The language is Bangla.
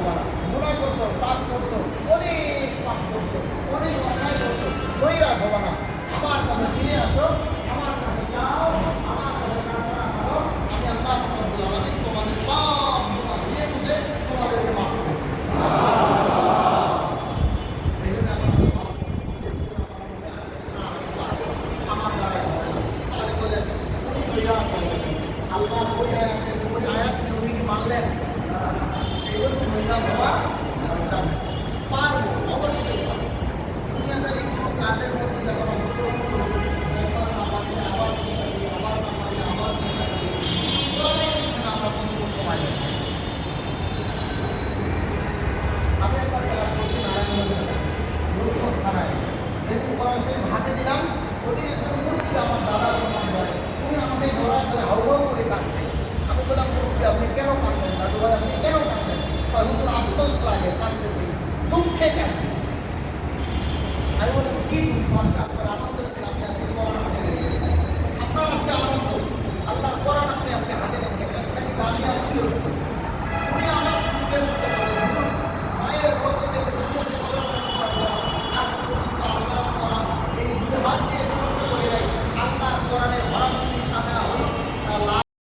হবে না। গুনাহ করছো, পাপ করছো, অনেক পাপ করছো, অনেক অন্যায় করছো, নৈরাশ হবে না। আমার কাছে ফিরে আসো, আমার কাছে চাও, আমার কাছে প্রার্থনা করো। আমি আল্লাহ রাব্বুল আলামিন তোমাদের সব গুনাহ ধুয়ে মুছে তোমাদেরকে মাফ করে দেব। এই জন্য আমার আমার দ্বারা তাহলে বলেন উনি কইরা আল্লাহ ওই আয়াতকে উনি কি মানলেন? এইরকম মহিলা বাবা যাবে পারবো, অবশ্যই পারবো। দুনিয়াদারি কোনো কাজের মধ্যে যখন অংশগ্রহণ করি, একবার না পারলে আবার চেষ্টা করি, আবার না পারলে আবার চেষ্টা করি, কোরআনের পিছনে আমরা কতটুকু সময় দেব? আমি একবার ক্লাস করছি নারায়ণগঞ্জে রূপগঞ্জ থানায়। যেদিন কোরআন শরীফ হাতে দিলাম, ওদিন একজন মুরব্বী আমার দাদা সম্মান করে, উনি আমাকে জড়ায় ধরে হাউমাউ করে কাঁদছে। আমি বললাম, মুরব্বী আপনি কেন কাঁদলেন? দাদু ভাই আপনি কেন কাঁদলেন? হুজুর আফসোস লাগে, কাঁদতেছি, দুঃখে কাঁদছি। আমি বললাম কি দুঃখ? আজকে আপনারা